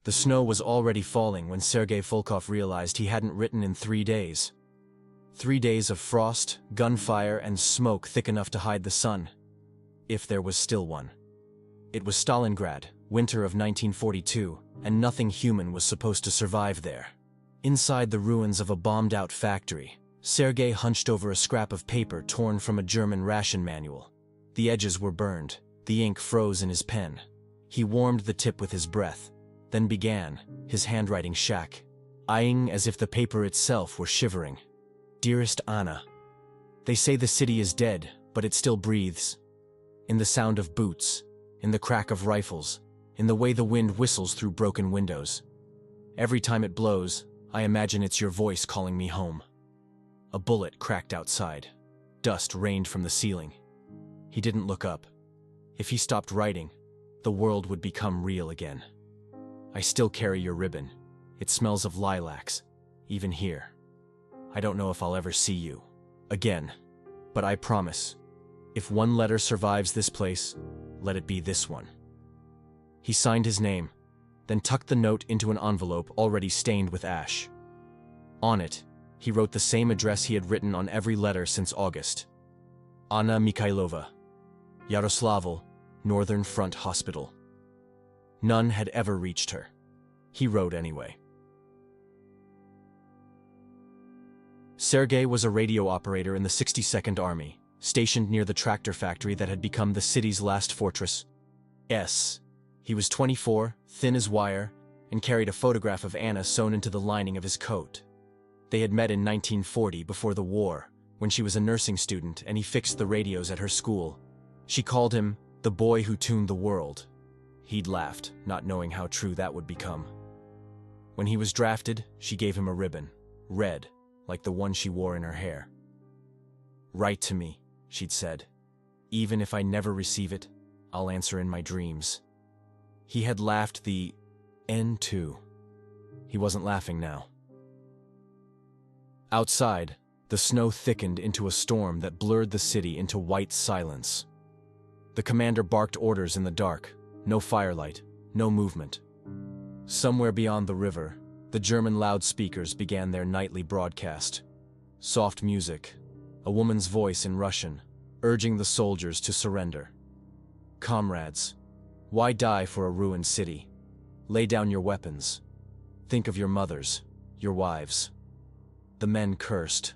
The snow was already falling when Sergei Volkov realized he hadn't written in 3 days. 3 days of frost, gunfire, and smoke thick enough to hide the sun. If there was still one. It was Stalingrad, winter of 1942, and nothing human was supposed to survive there. Inside the ruins of a bombed-out factory, Sergei hunched over a scrap of paper torn from a German ration manual. The edges were burned, the ink froze in his pen. He warmed the tip with his breath, then began, his handwriting shack, eyeing as if the paper itself were shivering. Dearest Anna, they say the city is dead, but it still breathes. In the sound of boots, in the crack of rifles, in the way the wind whistles through broken windows. Every time it blows, I imagine it's your voice calling me home. A bullet cracked outside. Dust rained from the ceiling. He didn't look up. If he stopped writing, the world would become real again. I still carry your ribbon. It smells of lilacs, even here. I don't know if I'll ever see you again, but I promise, if one letter survives this place, let it be this one. He signed his name, then tucked the note into an envelope already stained with ash. On it, he wrote the same address he had written on every letter since August. Anna Mikhailova, Yaroslavl, Northern Front Hospital. None had ever reached her. He wrote anyway. Sergei was a radio operator in the 62nd Army, stationed near the tractor factory that had become the city's last fortress. He was 24, thin as wire, and carried a photograph of Anna sewn into the lining of his coat. They had met in 1940 before the war, when she was a nursing student and he fixed the radios at her school. She called him the boy who tuned the world. He'd laughed, not knowing how true that would become. When he was drafted, she gave him a ribbon, red, like the one she wore in her hair. "Write to me," she'd said. "Even if I never receive it, I'll answer in my dreams." He had laughed the end too. He wasn't laughing now. Outside, the snow thickened into a storm that blurred the city into white silence. The commander barked orders in the dark, no firelight, no movement. Somewhere beyond the river, the German loudspeakers began their nightly broadcast. Soft music, a woman's voice in Russian, urging the soldiers to surrender. "Comrades, why die for a ruined city? Lay down your weapons. Think of your mothers, your wives." The men cursed,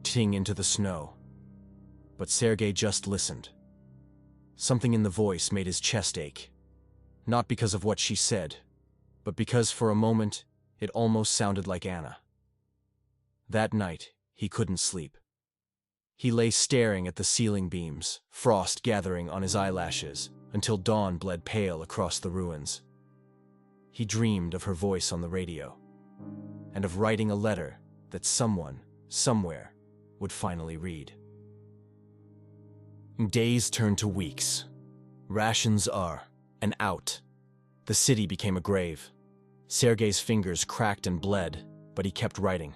ting into the snow. But Sergei just listened. Something in the voice made his chest ache. Not because of what she said, but because for a moment it almost sounded like Anna. That night, he couldn't sleep. He lay staring at the ceiling beams, frost gathering on his eyelashes, until dawn bled pale across the ruins. He dreamed of her voice on the radio, and of writing a letter that someone, somewhere, would finally read. Days turned to weeks. Rations are, and out. The city became a grave. Sergei's fingers cracked and bled, but he kept writing.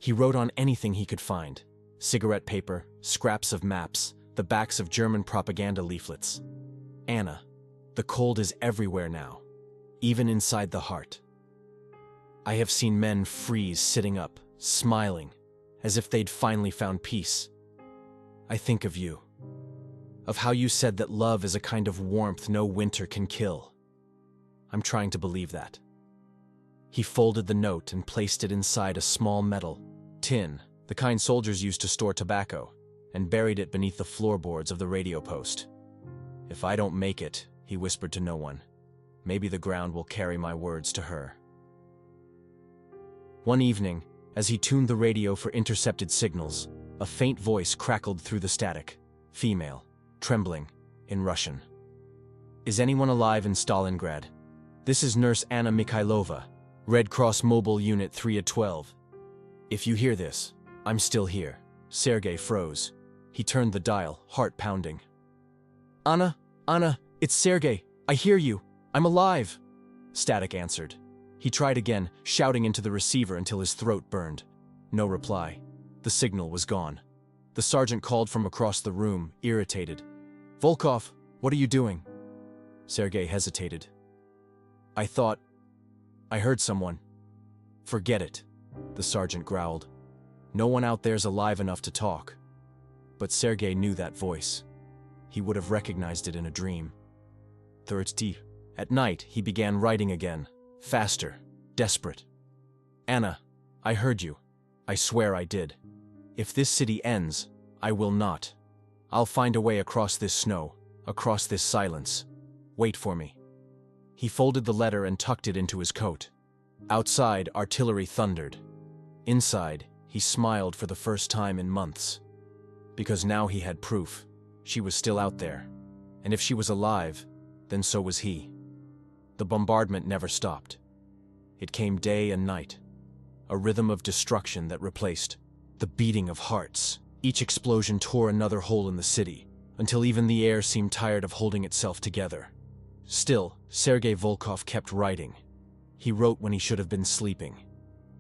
He wrote on anything he could find: cigarette paper, scraps of maps, the backs of German propaganda leaflets. Anna, the cold is everywhere now, even inside the heart. I have seen men freeze sitting up, smiling, as if they'd finally found peace. I think of you, of how you said that love is a kind of warmth no winter can kill. I'm trying to believe that. He folded the note and placed it inside a small metal tin, the kind soldiers used to store tobacco, and buried it beneath the floorboards of the radio post. "If I don't make it," he whispered to no one, "maybe the ground will carry my words to her." One evening, as he tuned the radio for intercepted signals, a faint voice crackled through the static, female, trembling, in Russian. "Is anyone alive in Stalingrad? This is Nurse Anna Mikhailova, Red Cross Mobile Unit 312. If you hear this, I'm still here." Sergei froze. He turned the dial, heart pounding. Anna, it's Sergei. I hear you. I'm alive." Static answered. He tried again, shouting into the receiver until his throat burned. No reply. The signal was gone. The sergeant called from across the room, irritated. "Volkov, what are you doing?" Sergei hesitated. I thought I heard someone. Forget it, the sergeant growled. No one out there's alive enough to talk. But Sergei knew that voice. He would have recognized it in a dream. 30. At night, he began writing again, faster, desperate. Anna, I heard you. I swear I did. If this city ends, I will not. I'll find a way across this snow, across this silence. Wait for me. He folded the letter and tucked it into his coat. Outside, artillery thundered. Inside, he smiled for the first time in months. Because now he had proof. She was still out there. And if she was alive, then so was he. The bombardment never stopped. It came day and night. A rhythm of destruction that replaced the beating of hearts. Each explosion tore another hole in the city, until even the air seemed tired of holding itself together. Still, Sergei Volkov kept writing. He wrote when he should have been sleeping.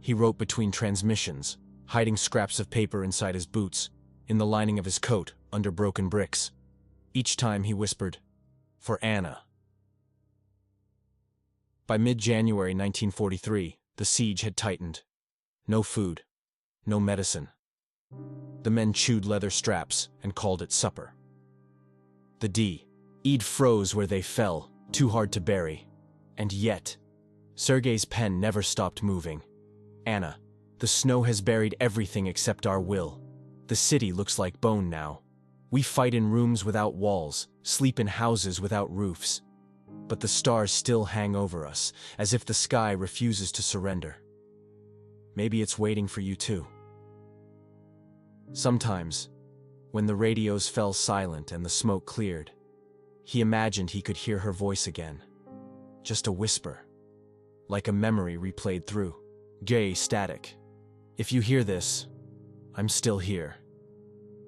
He wrote between transmissions, hiding scraps of paper inside his boots, in the lining of his coat, under broken bricks. Each time he whispered, "For Anna." By mid-January 1943, the siege had tightened. No food, no medicine. The men chewed leather straps and called it supper. The D.'d froze where they fell, too hard to bury. And yet, Sergei's pen never stopped moving. Anna, the snow has buried everything except our will. The city looks like bone now. We fight in rooms without walls, sleep in houses without roofs. But the stars still hang over us, as if the sky refuses to surrender. Maybe it's waiting for you too. Sometimes, when the radios fell silent and the smoke cleared, he imagined he could hear her voice again. Just a whisper, like a memory replayed through. Gay static. If you hear this, I'm still here.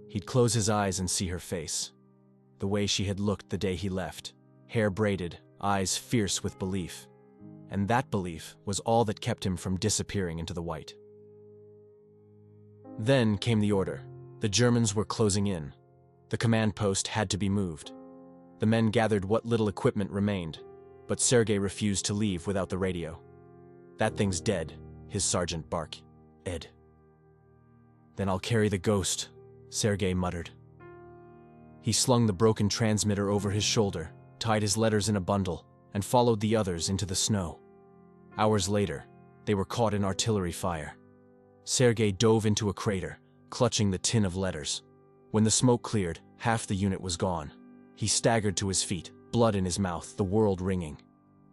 He'd close his eyes and see her face, the way she had looked the day he left, hair braided, eyes fierce with belief. And that belief was all that kept him from disappearing into the white. Then came the order. The Germans were closing in. The command post had to be moved. The men gathered what little equipment remained, but Sergei refused to leave without the radio. "That thing's dead," his sergeant barked. "Ed." "Then I'll carry the ghost," Sergei muttered. He slung the broken transmitter over his shoulder, tied his letters in a bundle, and followed the others into the snow. Hours later, they were caught in artillery fire. Sergei dove into a crater, clutching the tin of letters. When the smoke cleared, half the unit was gone. He staggered to his feet, blood in his mouth, the world ringing.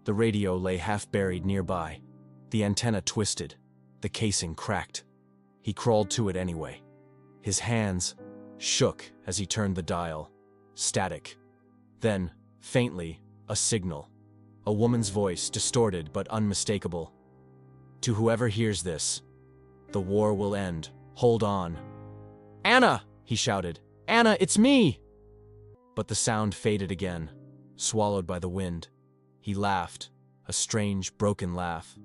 The radio lay half buried nearby. The antenna twisted. The casing cracked. He crawled to it anyway. His hands shook as he turned the dial. Static. Then, faintly, a signal. A woman's voice, distorted but unmistakable. "To whoever hears this, the war will end. Hold on." "Anna!" he shouted. "Anna, it's me!" But the sound faded again, swallowed by the wind. He laughed, a strange, broken laugh.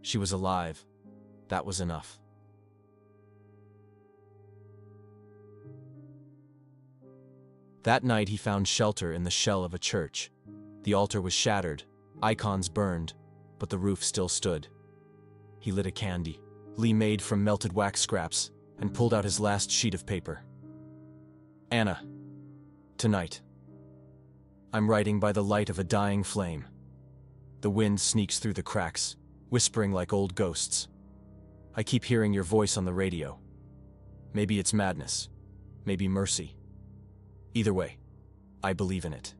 She was alive. That was enough. That night he found shelter in the shell of a church. The altar was shattered, icons burned, but the roof still stood. He lit a candy, Lee made from melted wax scraps, and pulled out his last sheet of paper. "Anna, tonight. I'm writing by the light of a dying flame. The wind sneaks through the cracks, whispering like old ghosts. I keep hearing your voice on the radio. Maybe it's madness, maybe mercy. Either way, I believe in it.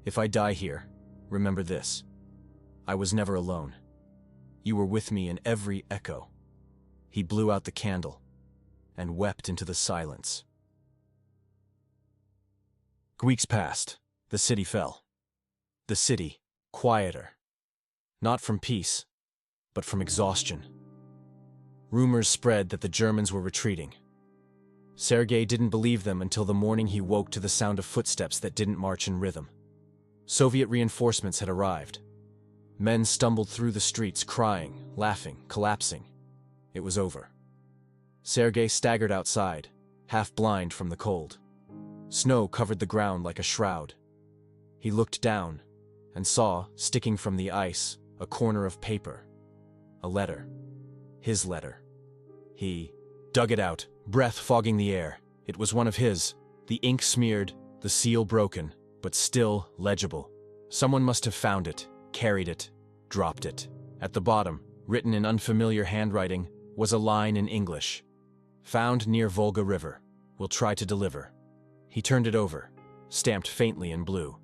If I die here, remember this. I was never alone. You were with me in every echo." He blew out the candle and wept into the silence. Weeks passed. The city fell. The city, quieter. Not from peace, but from exhaustion. Rumors spread that the Germans were retreating. Sergei didn't believe them until the morning he woke to the sound of footsteps that didn't march in rhythm. Soviet reinforcements had arrived. Men stumbled through the streets, crying, laughing, collapsing. It was over. Sergei staggered outside, half blind from the cold. Snow covered the ground like a shroud. He looked down and saw, sticking from the ice, a corner of paper. A letter. His letter. He dug it out, breath fogging the air. It was one of his. The ink smeared, the seal broken, but still legible. Someone must have found it, carried it, dropped it. At the bottom, written in unfamiliar handwriting, was a line in English. Found near Volga River. Will try to deliver. He turned it over, stamped faintly in blue.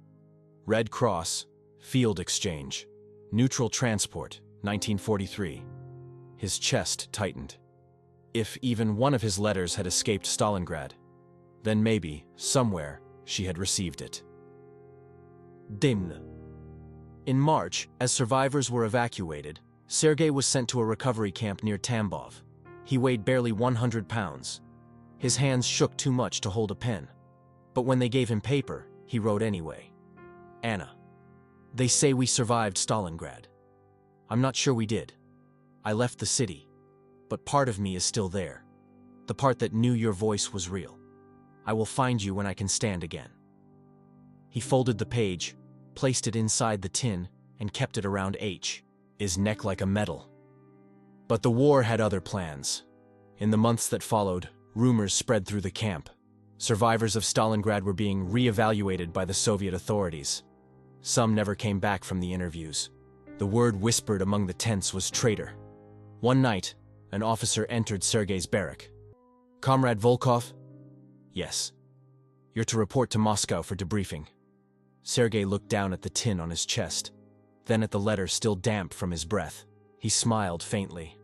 Red Cross, Field Exchange, Neutral Transport, 1943. His chest tightened. If even one of his letters had escaped Stalingrad, then maybe, somewhere, she had received it. Dimn. In March, as survivors were evacuated, Sergei was sent to a recovery camp near Tambov. He weighed barely 100 pounds. His hands shook too much to hold a pen. But when they gave him paper, he wrote anyway. Anna. They say we survived Stalingrad. I'm not sure we did. I left the city. But part of me is still there. The part that knew your voice was real. I will find you when I can stand again. He folded the page, placed it inside the tin, and kept it around his neck like a medal. But the war had other plans. In the months that followed, rumors spread through the camp. Survivors of Stalingrad were being re-evaluated by the Soviet authorities. Some never came back from the interviews. The word whispered among the tents was traitor. One night, an officer entered Sergei's barrack. Comrade Volkov? Yes. You're to report to Moscow for debriefing. Sergei looked down at the tin on his chest, then at the letter still damp from his breath. He smiled faintly.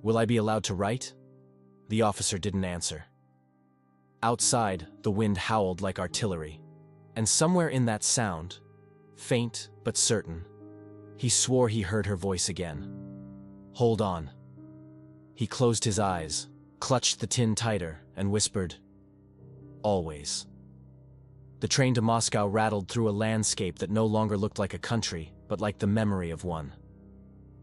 Will I be allowed to write? The officer didn't answer. Outside, the wind howled like artillery, and somewhere in that sound, faint but certain, he swore he heard her voice again. Hold on. He closed his eyes, clutched the tin tighter, and whispered, Always. The train to Moscow rattled through a landscape that no longer looked like a country, but like the memory of one.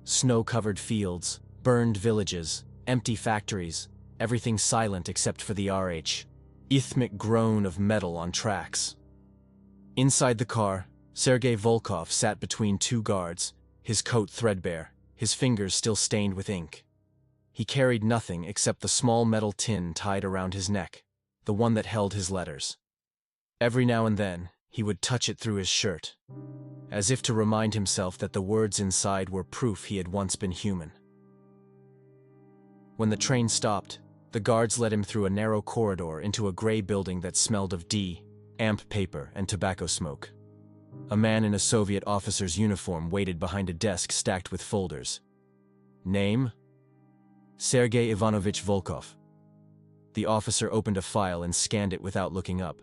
Snow-covered fields, burned villages, empty factories, everything silent except for the rhythmic groan of metal on tracks. Inside the car, Sergei Volkov sat between two guards, his coat threadbare, his fingers still stained with ink. He carried nothing except the small metal tin tied around his neck, the one that held his letters. Every now and then, he would touch it through his shirt, as if to remind himself that the words inside were proof he had once been human. When the train stopped, the guards led him through a narrow corridor into a gray building that smelled of amp paper and tobacco smoke. A man in a Soviet officer's uniform waited behind a desk stacked with folders. Name? Sergei Ivanovich Volkov. The officer opened a file and scanned it without looking up.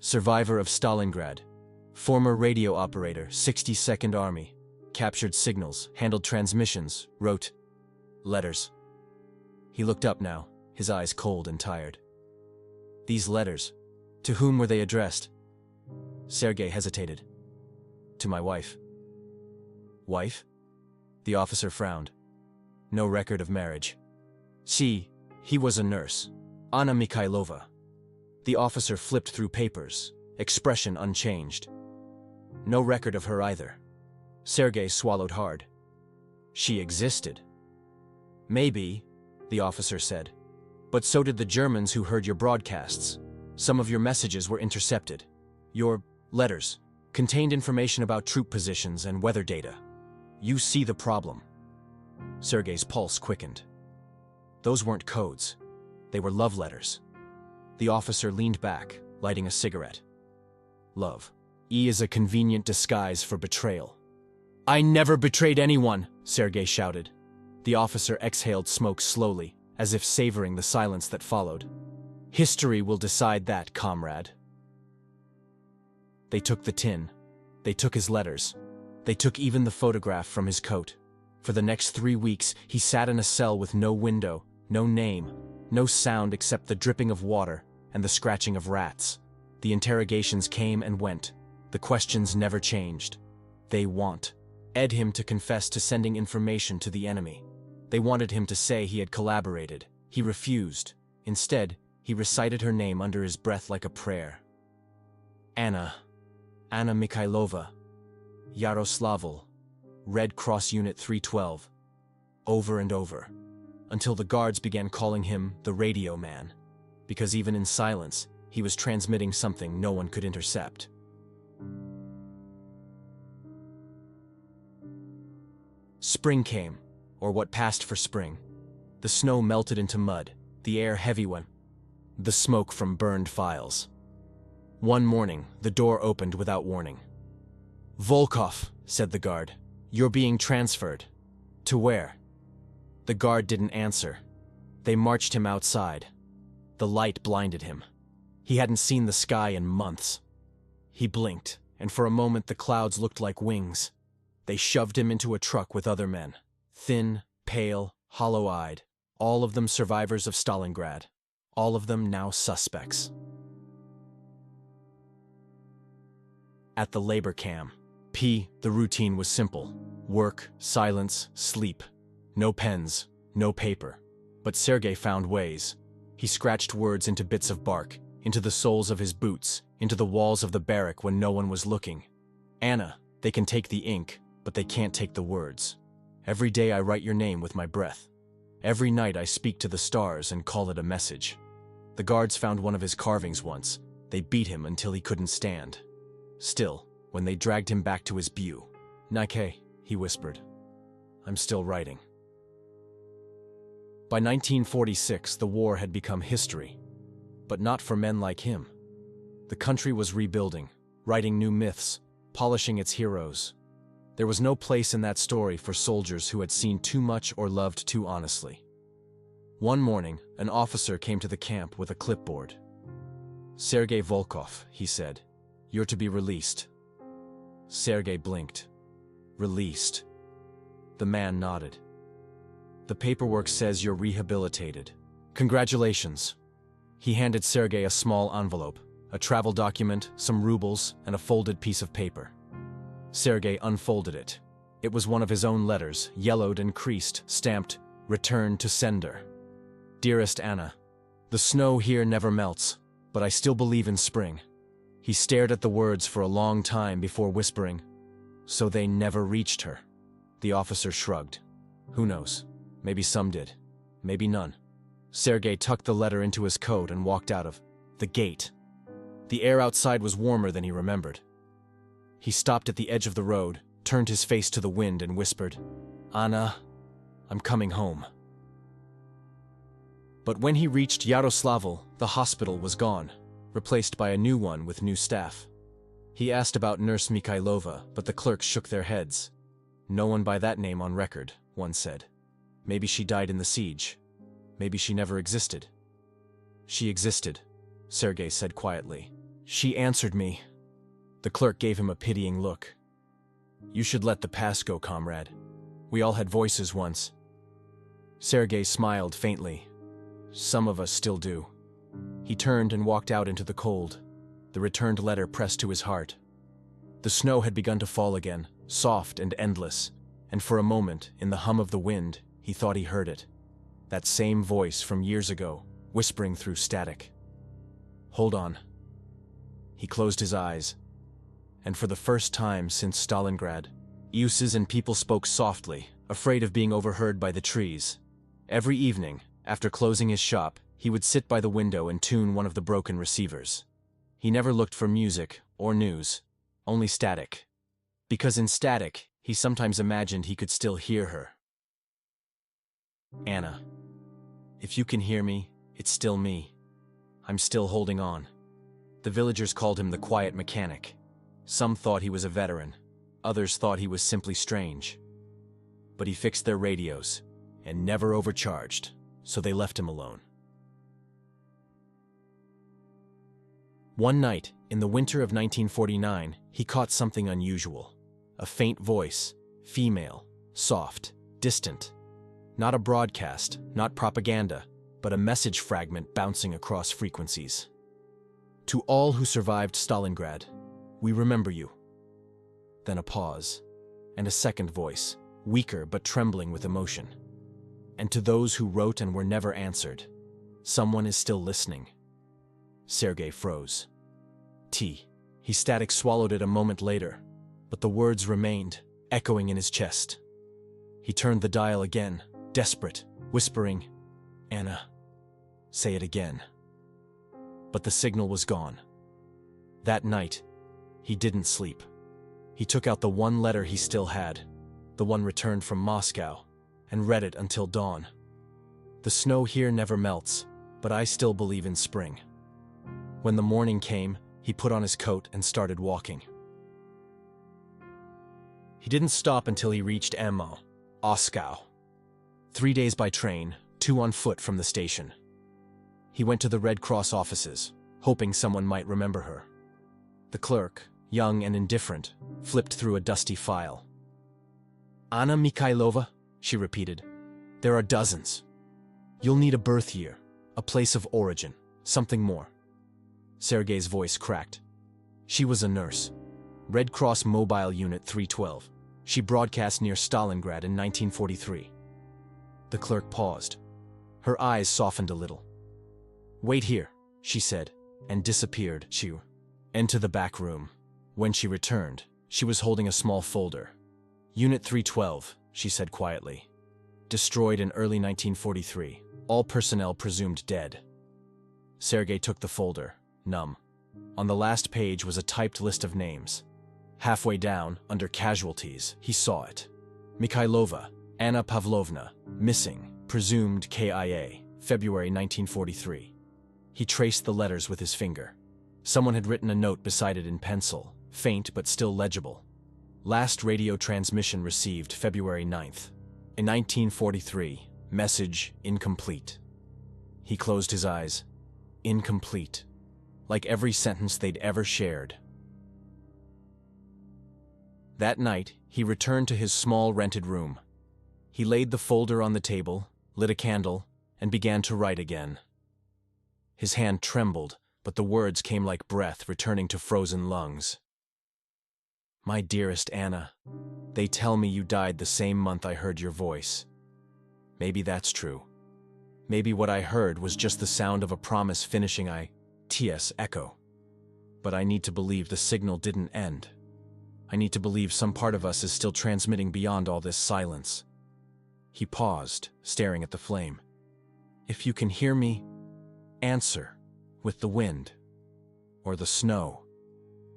Survivor of Stalingrad. Former radio operator, 62nd Army. Captured signals, handled transmissions, wrote letters. He looked up now, his eyes cold and tired. These letters, to whom were they addressed? Sergei hesitated. To my wife. Wife? The officer frowned. No record of marriage. He was a nurse. Anna Mikhailova. The officer flipped through papers, expression unchanged. No record of her either. Sergei swallowed hard. She existed. Maybe, the officer said. But so did the Germans who heard your broadcasts. Some of your messages were intercepted. Your letters contained information about troop positions and weather data. You see the problem. Sergei's pulse quickened. Those weren't codes. They were love letters. The officer leaned back, lighting a cigarette. Love. Is a convenient disguise for betrayal. I never betrayed anyone, Sergei shouted. The officer exhaled smoke slowly, as if savoring the silence that followed. History will decide that, comrade. They took the tin. They took his letters. They took even the photograph from his coat. For the next 3 weeks, he sat in a cell with no window, no name, no sound except the dripping of water and the scratching of rats. The interrogations came and went. The questions never changed. They wanted him to confess to sending information to the enemy. They wanted him to say he had collaborated. He refused. Instead, he recited her name under his breath like a prayer. Anna Mikhailova, Yaroslavl, Red Cross Unit 312. over and over, until the guards began calling him the radio man, because even in silence, he was transmitting something no one could intercept. Spring came, or what passed for spring. The snow melted into mud, the air heavy when the smoke from burned files. One morning, the door opened without warning. "Volkov," said the guard, "you're being transferred." "To where?" The guard didn't answer. They marched him outside. The light blinded him. He hadn't seen the sky in months. He blinked, and for a moment the clouds looked like wings. They shoved him into a truck with other men. Thin, pale, hollow-eyed, all of them survivors of Stalingrad. All of them now suspects. At the labor camp, the routine was simple. Work, silence, sleep. No pens, no paper. But Sergei found ways. He scratched words into bits of bark, into the soles of his boots, into the walls of the barrack when no one was looking. "Anna, they can take the ink, but they can't take the words. Every day I write your name with my breath. Every night I speak to the stars and call it a message." The guards found one of his carvings once. They beat him until he couldn't stand. Still, when they dragged him back to his pew, "Nike," he whispered, "I'm still writing." By 1946, the war had become history, but not for men like him. The country was rebuilding, writing new myths, polishing its heroes. There was no place in that story for soldiers who had seen too much or loved too honestly. One morning, an officer came to the camp with a clipboard. "Sergei Volkov," he said, "you're to be released." Sergei blinked. "Released?" The man nodded. "The paperwork says you're rehabilitated. Congratulations." He handed Sergei a small envelope, a travel document, some rubles, and a folded piece of paper. Sergei unfolded it. It was one of his own letters, yellowed and creased, stamped, "Return to sender." "Dearest Anna, the snow here never melts, but I still believe in spring." He stared at the words for a long time before whispering, "So they never reached her." The officer shrugged. "Who knows? Maybe some did. Maybe none." Sergei tucked the letter into his coat and walked out of the gate. The air outside was warmer than he remembered. He stopped at the edge of the road, turned his face to the wind and whispered, "Anna, I'm coming home." But when he reached Yaroslavl, the hospital was gone, replaced by a new one with new staff. He asked about Nurse Mikhailova, but the clerks shook their heads. "No one by that name on record," one said. "Maybe she died in the siege. Maybe she never existed." "She existed," Sergei said quietly. "She answered me." The clerk gave him a pitying look. "You should let the past go, comrade. We all had voices once." Sergei smiled faintly. "Some of us still do." He turned and walked out into the cold, the returned letter pressed to his heart. The snow had begun to fall again, soft and endless, and for a moment, in the hum of the wind, he thought he heard it. That same voice from years ago, whispering through static. "Hold on." He closed his eyes, and for the first time since Stalingrad, uses and people spoke softly, afraid of being overheard by the trees. Every evening, after closing his shop, he would sit by the window and tune one of the broken receivers. He never looked for music or news, only static. Because in static, he sometimes imagined he could still hear her. "Anna, if you can hear me, it's still me. I'm still holding on." The villagers called him the quiet mechanic. Some thought he was a veteran, others thought he was simply strange. But he fixed their radios, and never overcharged, so they left him alone. One night, in the winter of 1949, he caught something unusual. A faint voice, female, soft, distant. Not a broadcast, not propaganda, but a message fragment bouncing across frequencies. "To all who survived Stalingrad, we remember you." Then a pause, and a second voice, weaker but trembling with emotion. "And to those who wrote and were never answered, someone is still listening." Sergei froze. He static swallowed it a moment later, but the words remained, echoing in his chest. He turned the dial again, desperate, whispering, "Anna, say it again." But the signal was gone. That night, he didn't sleep. He took out the one letter he still had, the one returned from Moscow, and read it until dawn. The snow here never melts, but I still believe in spring. When the morning came, he put on his coat and started walking. He didn't stop until he reached Moscow. 3 days by train, 2 on foot from the station. He went to the Red Cross offices, hoping someone might remember her. The clerk, young and indifferent, flipped through a dusty file. "Anna Mikhailova," she repeated. "There are dozens. You'll need a birth year, a place of origin, something more." Sergei's voice cracked. She was a nurse. Red Cross Mobile Unit 312. She broadcast near Stalingrad in 1943. The clerk paused. Her eyes softened a little. "Wait here," she said, and disappeared. She into the back room. When she returned, she was holding a small folder. "Unit 312, she said quietly. "Destroyed in early 1943. All personnel presumed dead." Sergei took the folder, numb. On the last page was a typed list of names. Halfway down, under casualties, he saw it. Mikhailova, Anna Pavlovna, missing, presumed KIA, February 1943. He traced the letters with his finger. Someone had written a note beside it in pencil, faint but still legible. Last radio transmission received February 9th. In 1943, message incomplete. He closed his eyes. Incomplete. Like every sentence they'd ever shared. That night, he returned to his small rented room. He laid the folder on the table, lit a candle, and began to write again. His hand trembled, but the words came like breath returning to frozen lungs. "My dearest Anna, they tell me you died the same month I heard your voice. Maybe that's true. Maybe what I heard was just the sound of a promise finishing ITS echo. But I need to believe the signal didn't end. I need to believe some part of us is still transmitting beyond all this silence." He paused, staring at the flame. "If you can hear me, answer, with the wind, or the snow,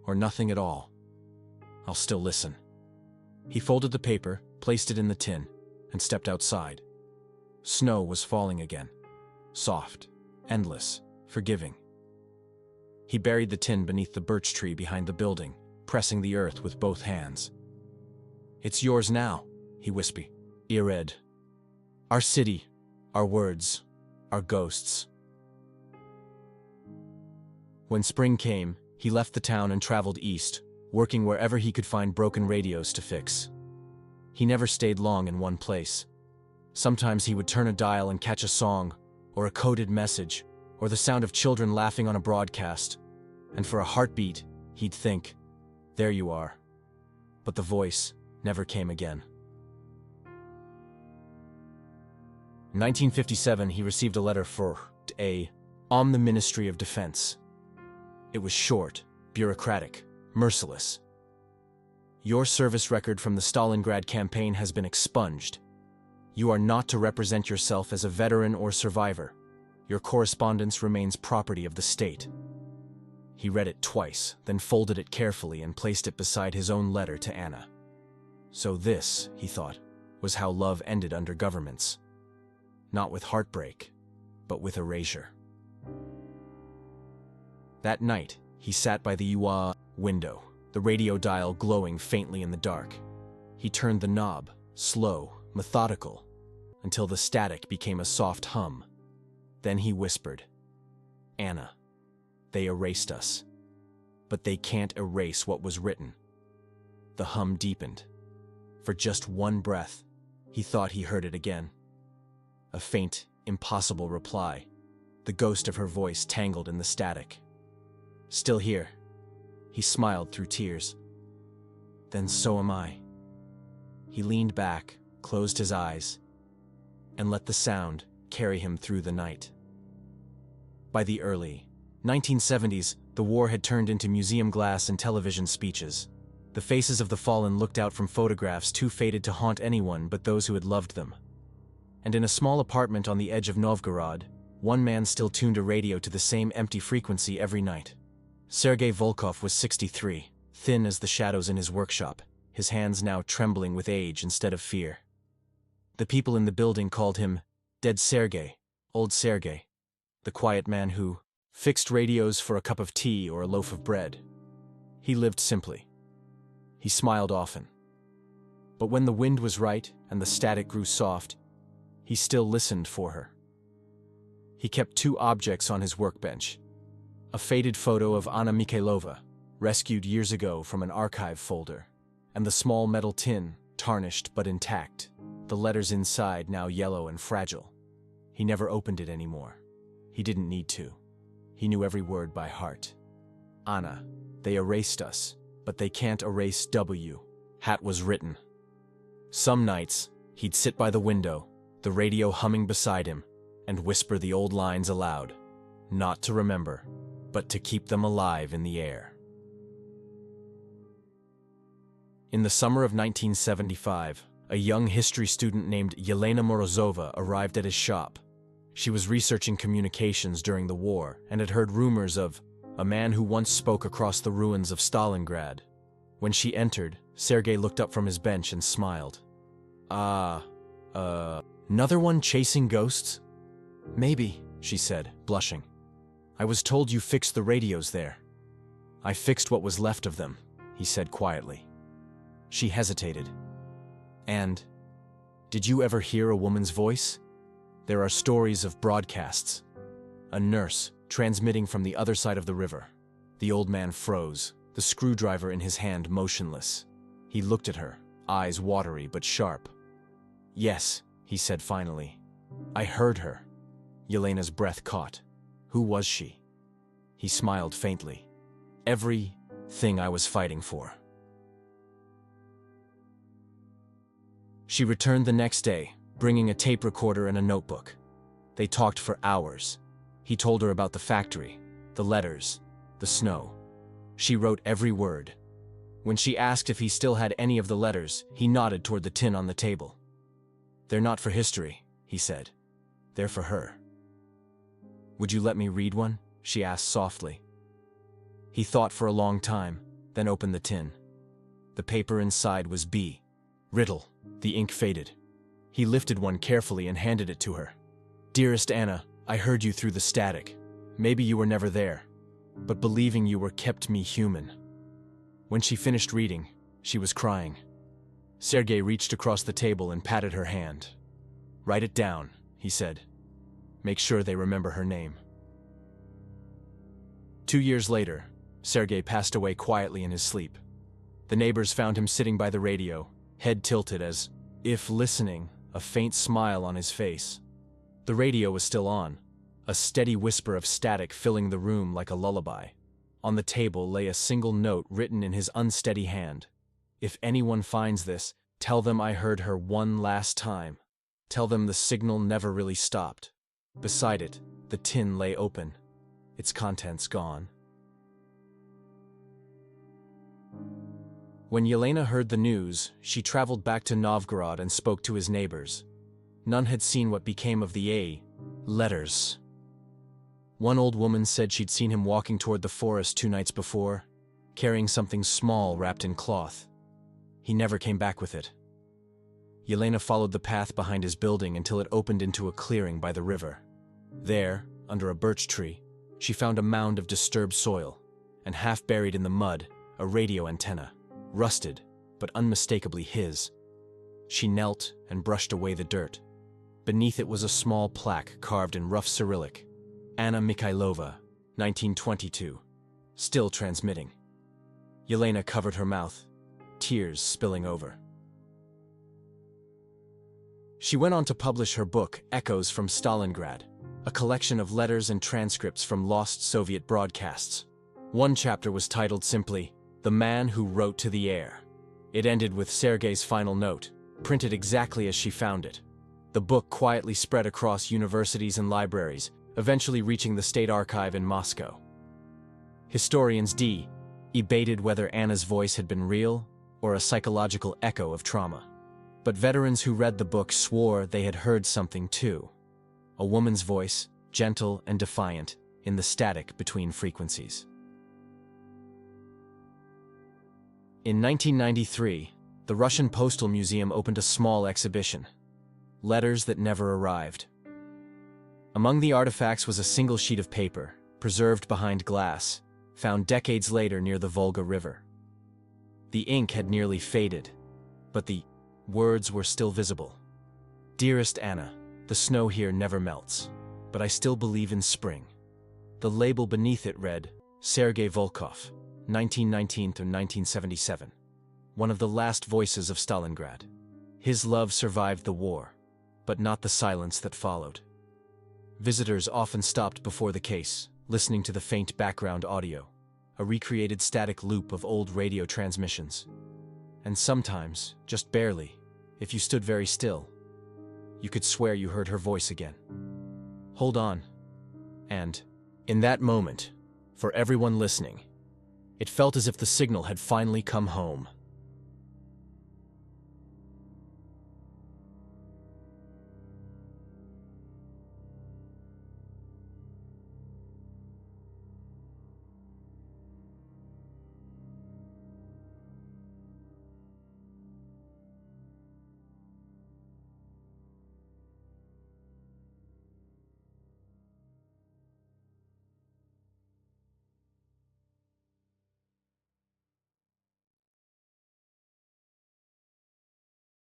or nothing at all. I'll still listen." He folded the paper, placed it in the tin, and stepped outside. Snow was falling again. Soft, endless, forgiving. He buried the tin beneath the birch tree behind the building, pressing the earth with both hands. "It's yours now," he whispered. "Ired. Our city, our words, our ghosts." When spring came, he left the town and traveled east, working wherever he could find broken radios to fix. He never stayed long in one place. Sometimes he would turn a dial and catch a song, or a coded message, or the sound of children laughing on a broadcast, and for a heartbeat, he'd think, "There you are." But the voice never came again. In 1957, he received a letter from the Ministry of Defense. It was short, bureaucratic, merciless. "Your service record from the Stalingrad campaign has been expunged. You are not to represent yourself as a veteran or survivor. Your correspondence remains property of the state." He read it twice, then folded it carefully and placed it beside his own letter to Anna. So this, he thought, was how love ended under governments. Not with heartbreak, but with erasure. That night, he sat by the window, the radio dial glowing faintly in the dark. He turned the knob, slow, methodical, until the static became a soft hum. Then he whispered, "Anna, they erased us. But they can't erase what was written." The hum deepened. For just one breath, he thought he heard it again. A faint, impossible reply, the ghost of her voice tangled in the static. "Still here." He smiled through tears. "Then so am I." He leaned back, closed his eyes, and let the sound carry him through the night. By the early 1970s, the war had turned into museum glass and television speeches. The faces of the fallen looked out from photographs too faded to haunt anyone but those who had loved them. And in a small apartment on the edge of Novgorod, one man still tuned a radio to the same empty frequency every night. Sergei Volkov was 63, thin as the shadows in his workshop, his hands now trembling with age instead of fear. The people in the building called him Dead Sergei, Old Sergei, the quiet man who fixed radios for a cup of tea or a loaf of bread. He lived simply. He smiled often. But when the wind was right and the static grew soft, he still listened for her. He kept two objects on his workbench: a faded photo of Anna Mikhailova, rescued years ago from an archive folder, and the small metal tin, tarnished but intact, the letters inside now yellow and fragile. He never opened it anymore. He didn't need to. He knew every word by heart. Anna, they erased us, but they can't erase W. Hat was written. Some nights, he'd sit by the window, the radio humming beside him, and whisper the old lines aloud, not to remember, but to keep them alive in the air. In the summer of 1975, a young history student named Yelena Morozova arrived at his shop. She was researching communications during the war and had heard rumors of a man who once spoke across the ruins of Stalingrad. When she entered, Sergei looked up from his bench and smiled. Another one chasing ghosts? Maybe, she said, blushing. I was told you fixed the radios there. I fixed what was left of them, he said quietly. She hesitated. And, did you ever hear a woman's voice? There are stories of broadcasts. A nurse, transmitting from the other side of the river. The old man froze, the screwdriver in his hand motionless. He looked at her, eyes watery but sharp. Yes, he said finally. I heard her. Yelena's breath caught. Who was she? He smiled faintly. Everything I was fighting for. She returned the next day, bringing a tape recorder and a notebook. They talked for hours. He told her about the factory, the letters, the snow. She wrote every word. When she asked if he still had any of the letters, he nodded toward the tin on the table. They're not for history, he said. They're for her. Would you let me read one? She asked softly. He thought for a long time, then opened the tin. The paper inside was B. Riddle. The ink faded. He lifted one carefully and handed it to her. Dearest Anna, I heard you through the static. Maybe you were never there, but believing you were kept me human. When she finished reading, she was crying. Sergei reached across the table and patted her hand. Write it down, he said. Make sure they remember her name. 2 years later, Sergei passed away quietly in his sleep. The neighbors found him sitting by the radio, head tilted as if listening, a faint smile on his face. The radio was still on, a steady whisper of static filling the room like a lullaby. On the table lay a single note written in his unsteady hand. If anyone finds this, tell them I heard her one last time. Tell them the signal never really stopped. Beside it, the tin lay open, its contents gone. When Yelena heard the news, she traveled back to Novgorod and spoke to his neighbors. None had seen what became of the letters. One old woman said she'd seen him walking toward the forest 2 nights before, carrying something small wrapped in cloth. He never came back with it. Yelena followed the path behind his building until it opened into a clearing by the river. There, under a birch tree, she found a mound of disturbed soil, and half buried in the mud, a radio antenna, rusted, but unmistakably his. She knelt and brushed away the dirt. Beneath it was a small plaque carved in rough Cyrillic. Anna Mikhailova, 1922. Still transmitting. Yelena covered her mouth, tears spilling over. She went on to publish her book, Echoes from Stalingrad, a collection of letters and transcripts from lost Soviet broadcasts. One chapter was titled simply, The Man Who Wrote to the Air. It ended with Sergei's final note, printed exactly as she found it. The book quietly spread across universities and libraries, eventually reaching the State Archive in Moscow. Historians debated whether Anna's voice had been real or a psychological echo of trauma. But veterans who read the book swore they had heard something too. A woman's voice, gentle and defiant, in the static between frequencies. In 1993, the Russian Postal Museum opened a small exhibition, Letters That Never Arrived. Among the artifacts was a single sheet of paper, preserved behind glass, found decades later near the Volga River. The ink had nearly faded, but the words were still visible. "Dearest Anna, the snow here never melts, but I still believe in spring." The label beneath it read, Sergei Volkov, 1919 to 1977, one of the last voices of Stalingrad. His love survived the war, but not the silence that followed. Visitors often stopped before the case, listening to the faint background audio, a recreated static loop of old radio transmissions. And sometimes, just barely, if you stood very still, you could swear you heard her voice again. "Hold on." And, in that moment, for everyone listening, it felt as if the signal had finally come home.